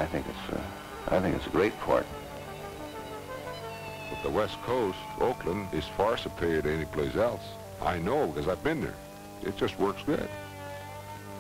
I think it's a great port. But the West Coast, Oakland, is far superior to any place else. I know because I've been there. It just works good.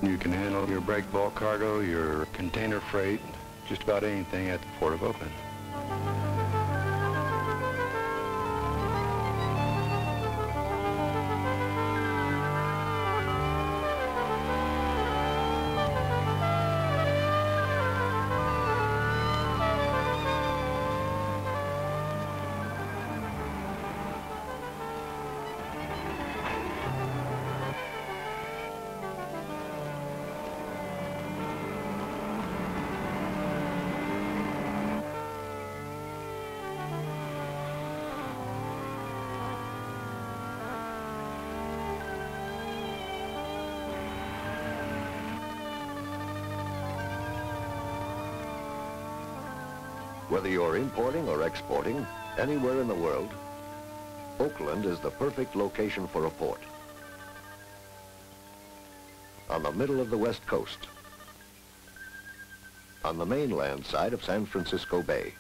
You can handle your break bulk cargo, your container freight, just about anything at the Port of Oakland. Whether you're importing or exporting, anywhere in the world, Oakland is the perfect location for a port. On the middle of the West Coast, on the mainland side of San Francisco Bay.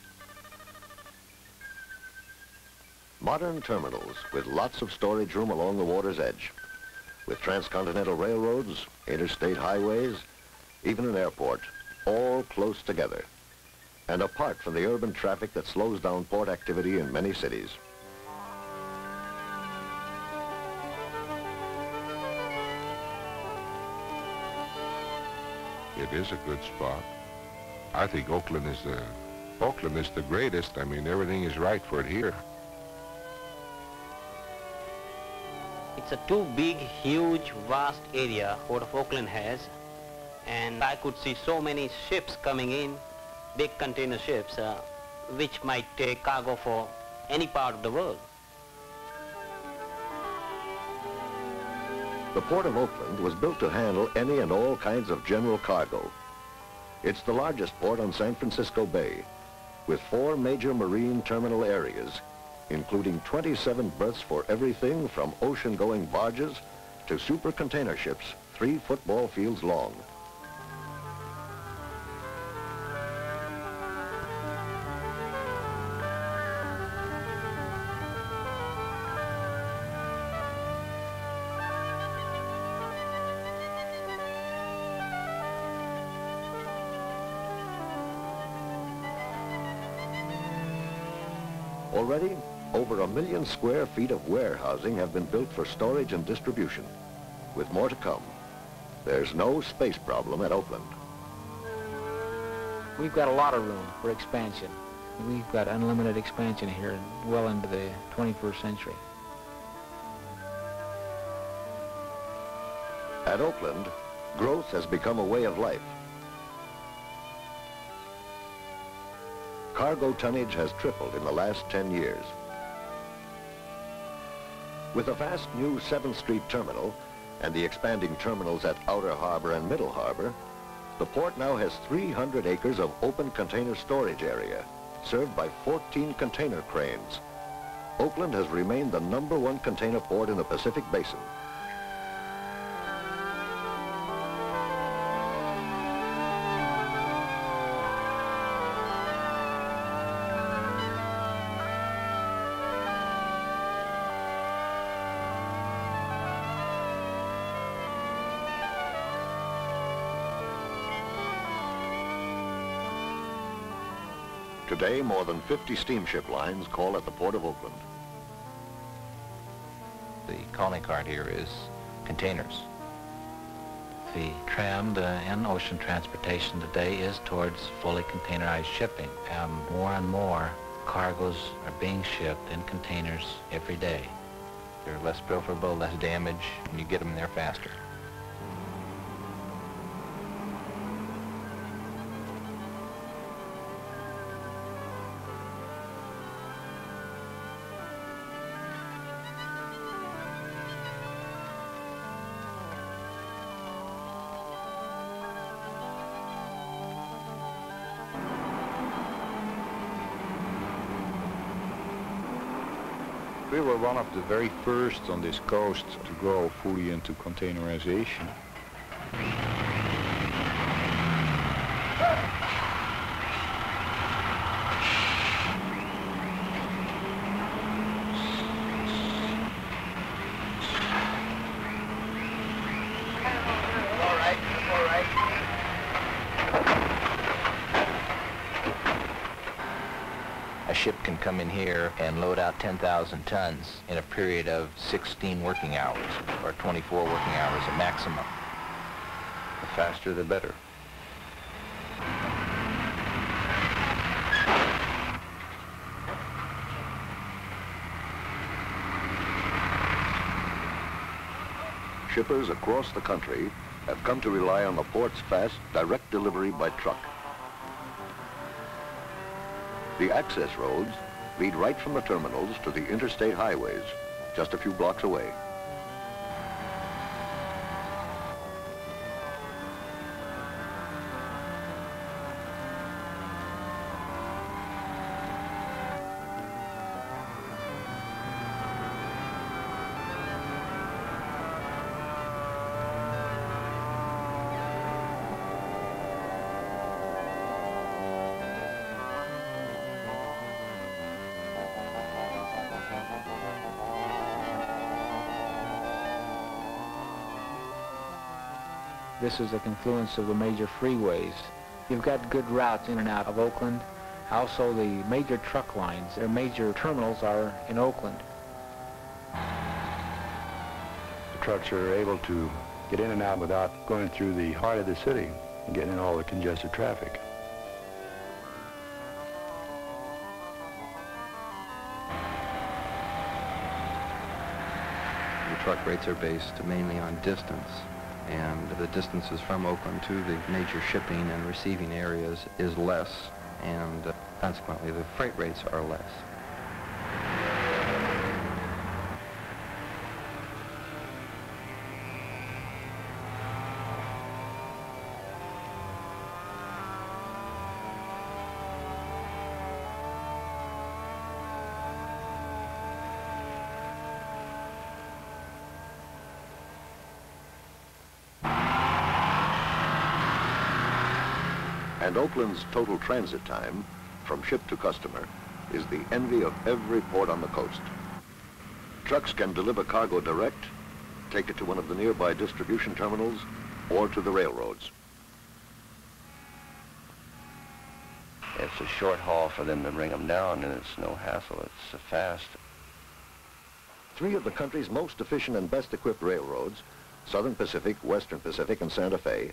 Modern terminals with lots of storage room along the water's edge, with transcontinental railroads, interstate highways, even an airport, all close together, and apart from the urban traffic that slows down port activity in many cities. It is a good spot. I think Oakland is the greatest. I mean, everything is right for it here. It's a too big, huge, vast area Port of Oakland has, and I could see so many ships coming in, big container ships, which might take cargo for any part of the world. The Port of Oakland was built to handle any and all kinds of general cargo. It's the largest port on San Francisco Bay, with 4 major marine terminal areas, including 27 berths for everything from ocean-going barges to super container ships 3 football fields long. Already, over 1 million square feet of warehousing have been built for storage and distribution, with more to come. There's no space problem at Oakland. We've got a lot of room for expansion. We've got unlimited expansion here well into the 21st century. At Oakland, growth has become a way of life. Cargo tonnage has tripled in the last 10 years. With a vast new 7th Street terminal and the expanding terminals at Outer Harbor and Middle Harbor, the port now has 300 acres of open container storage area, served by 14 container cranes. Oakland has remained the #1 container port in the Pacific Basin. Today, more than 50 steamship lines call at the Port of Oakland. The calling card here is containers. The trend in ocean transportation today is towards fully containerized shipping, and more cargoes are being shipped in containers every day. They're less pilferable, less damage, and you get them there faster. We were one of the very first on this coast to go fully into containerization. A ship can come in here and load out 10,000 tons in a period of 16 working hours, or 24 working hours at maximum. The faster, the better. Shippers across the country have come to rely on the port's fast, direct delivery by truck. The access roads lead right from the terminals to the interstate highways, just a few blocks away. This is a confluence of the major freeways. You've got good routes in and out of Oakland. Also, the major truck lines, their major terminals are in Oakland. The trucks are able to get in and out without going through the heart of the city and getting in all the congested traffic. The truck rates are based mainly on distance, and the distances from Oakland to the major shipping and receiving areas is less, and consequently the freight rates are less. And Oakland's total transit time, from ship to customer, is the envy of every port on the coast. Trucks can deliver cargo direct, take it to one of the nearby distribution terminals, or to the railroads. It's a short haul for them to bring them down, and it's no hassle. It's fast. Three of the country's most efficient and best equipped railroads, Southern Pacific, Western Pacific, and Santa Fe,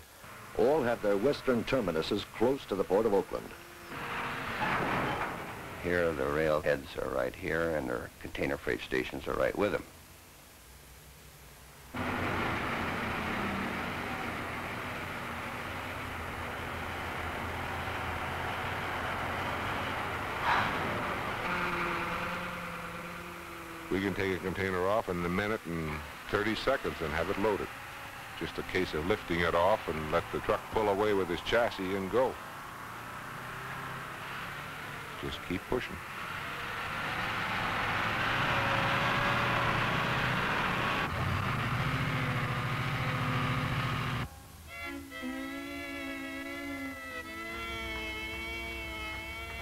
all have their western terminuses close to the Port of Oakland. Here, the rail heads are right here, and their container freight stations are right with them. We can take a container off in a minute and 30 seconds and have it loaded. Just a case of lifting it off and let the truck pull away with his chassis and go. Just keep pushing.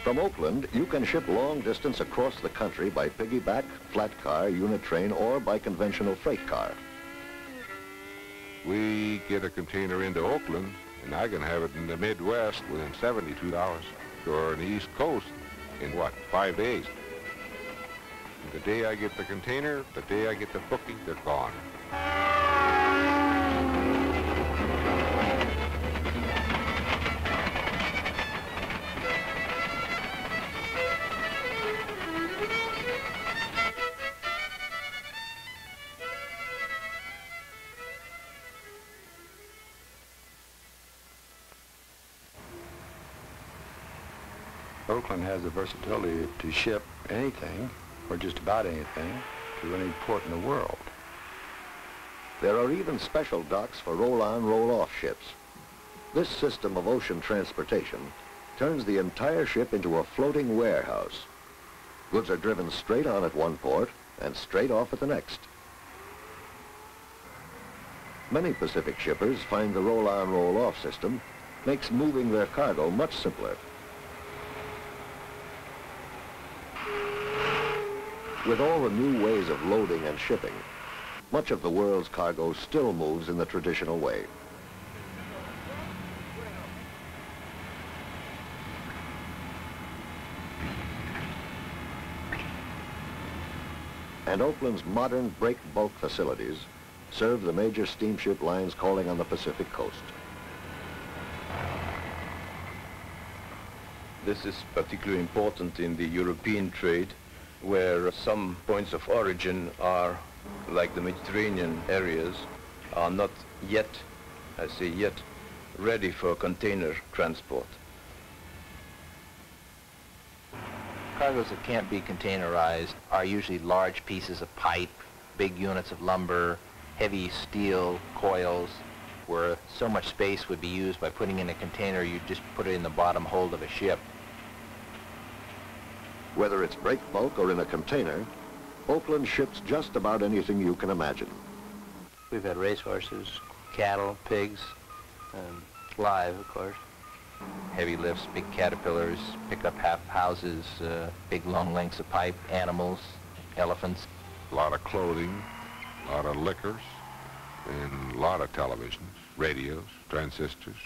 From Oakland, you can ship long distance across the country by piggyback, flat car, unit train, or by conventional freight car. We get a container into Oakland, and I can have it in the Midwest within 72 hours, or in the East Coast in, 5 days. And the day I get the container, the day I get the booking, they're gone. Oakland has the versatility to ship anything, or just about anything, to any port in the world. There are even special docks for roll-on, roll-off ships. This system of ocean transportation turns the entire ship into a floating warehouse. Goods are driven straight on at one port and straight off at the next. Many Pacific shippers find the roll-on, roll-off system makes moving their cargo much simpler. With all the new ways of loading and shipping, much of the world's cargo still moves in the traditional way. And Oakland's modern break bulk facilities serve the major steamship lines calling on the Pacific coast. This is particularly important in the European trade, where some points of origin are, like the Mediterranean areas, are not yet, I say yet, ready for container transport. Cargoes that can't be containerized are usually large pieces of pipe, big units of lumber, heavy steel coils, where so much space would be used by putting in a container, you just put it in the bottom hold of a ship. Whether it's break bulk or in a container, Oakland ships just about anything you can imagine. We've had racehorses, cattle, pigs, live, of course. Heavy lifts, big caterpillars, pick-up half houses, big long lengths of pipe, animals, elephants. A lot of clothing, a lot of liquors, and a lot of televisions, radios, transistors.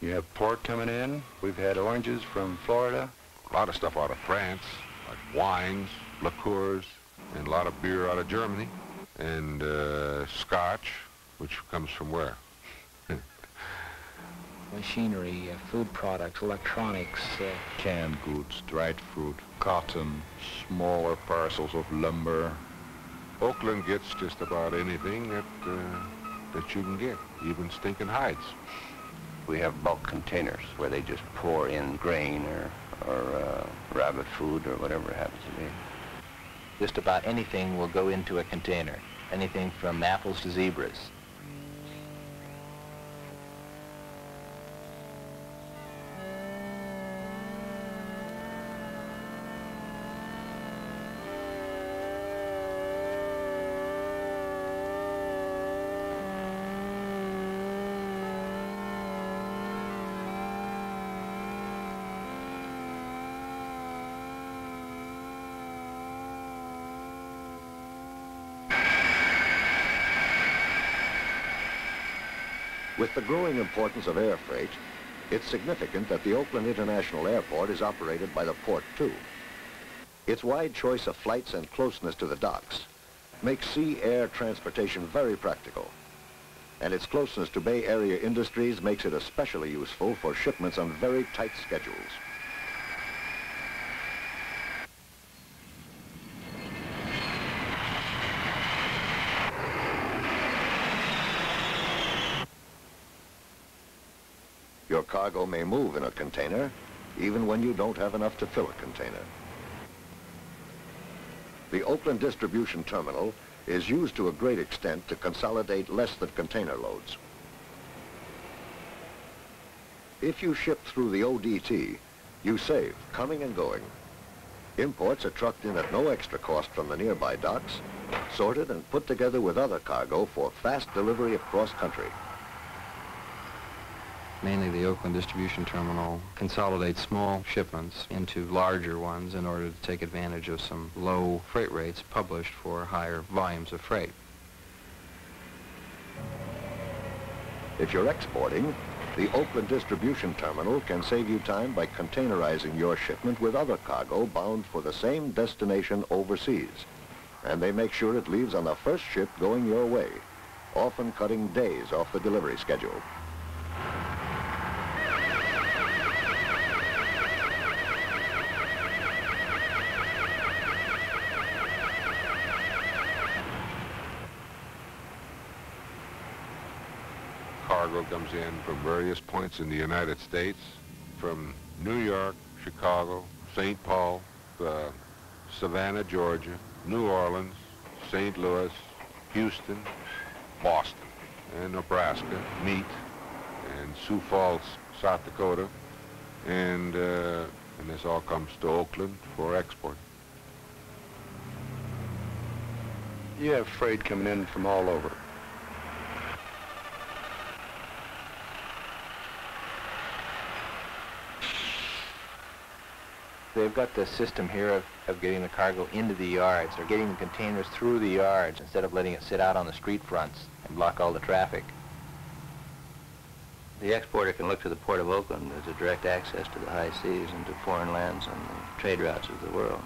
You have pork coming in. We've had oranges from Florida. A lot of stuff out of France, like wines, liqueurs, and a lot of beer out of Germany, and scotch, which comes from where? Machinery, food products, electronics. Canned goods, dried fruit, cotton, smaller parcels of lumber. Oakland gets just about anything that you can get, even stinking hides. We have bulk containers where they just pour in grain or rabbit food or whatever it happens to be. Just about anything will go into a container. Anything from apples to zebras. With the growing importance of air freight, it's significant that the Oakland International Airport is operated by the port, too. Its wide choice of flights and closeness to the docks makes sea-air transportation very practical. And its closeness to Bay Area industries makes it especially useful for shipments on very tight schedules. Your cargo may move in a container, even when you don't have enough to fill a container. The Oakland Distribution Terminal is used to a great extent to consolidate less than container loads. If you ship through the ODT, you save coming and going. Imports are trucked in at no extra cost from the nearby docks, sorted and put together with other cargo for fast delivery across country. Mainly the Oakland Distribution Terminal consolidates small shipments into larger ones in order to take advantage of some low freight rates published for higher volumes of freight. If you're exporting, the Oakland Distribution Terminal can save you time by containerizing your shipment with other cargo bound for the same destination overseas. And they make sure it leaves on the first ship going your way, often cutting days off the delivery schedule. Cargo comes in from various points in the United States, from New York, Chicago, St. Paul, Savannah, Georgia, New Orleans, St. Louis, Houston, Boston, and Nebraska, meat, and Sioux Falls, South Dakota, and this all comes to Oakland for export. You have freight coming in from all over. They've got the system here of getting the cargo into the yards, or getting the containers through the yards instead of letting it sit out on the street fronts and block all the traffic. The exporter can look to the Port of Oakland as a direct access to the high seas and to foreign lands and the trade routes of the world.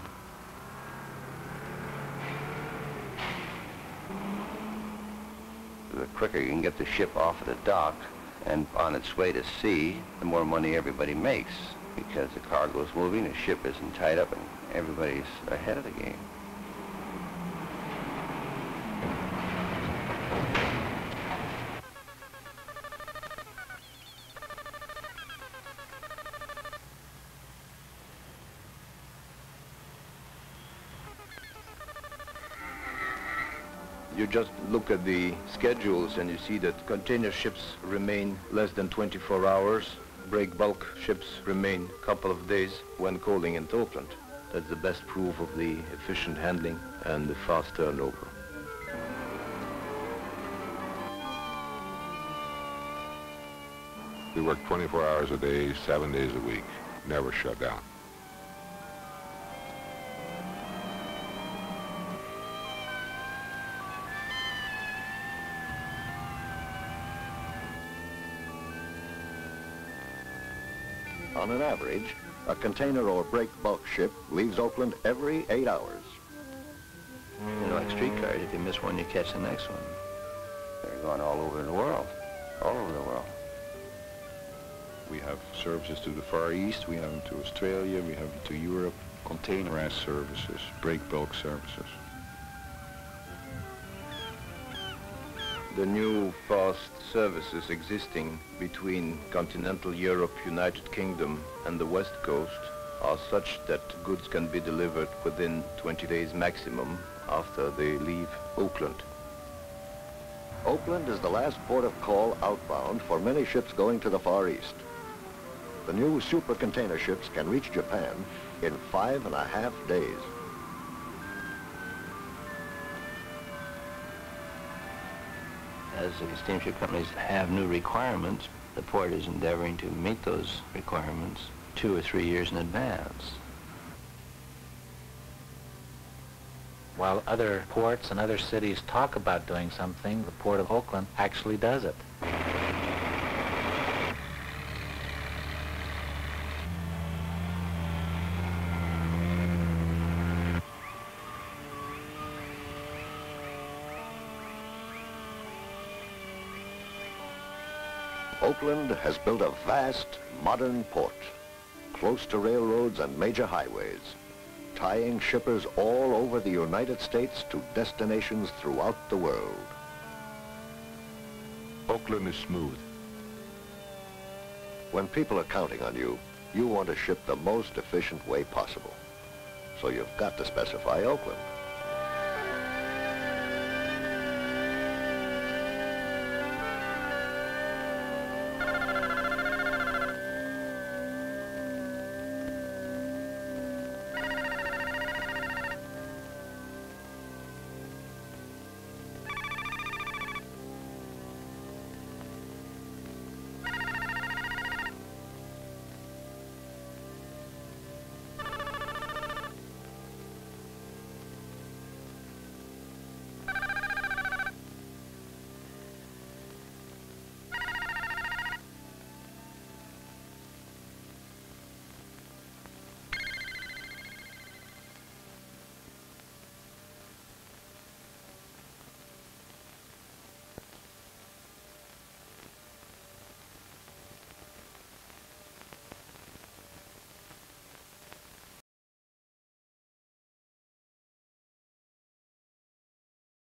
quicker you can get the ship off of the dock and on its way to sea, the more money everybody makes, because the cargo is moving, the ship isn't tied up, and everybody's ahead of the game. You just look at the schedules and you see that container ships remain less than 24 hours. Break bulk ships remain a couple of days when calling into Oakland. That's the best proof of the efficient handling and the fast turnover. We work 24 hours a day, 7 days a week, never shut down. On an average, a container or break bulk ship leaves Oakland every 8 hours. You know, like streetcars, if you miss one, you catch the next one. They're going all over the world, all over the world. We have services to the Far East, we have them to Australia, we have them to Europe, containerized services, break bulk services. The new fast services existing between continental Europe, United Kingdom and the West Coast are such that goods can be delivered within 20 days maximum after they leave Oakland. Oakland is the last port of call outbound for many ships going to the Far East. The new super container ships can reach Japan in 5.5 days. As the steamship companies have new requirements, the port is endeavoring to meet those requirements 2 or 3 years in advance. While other ports and other cities talk about doing something, the Port of Oakland actually does it. Oakland has built a vast, modern port, close to railroads and major highways, tying shippers all over the United States to destinations throughout the world. Oakland is smooth. When people are counting on you, you want to ship the most efficient way possible. So you've got to specify Oakland.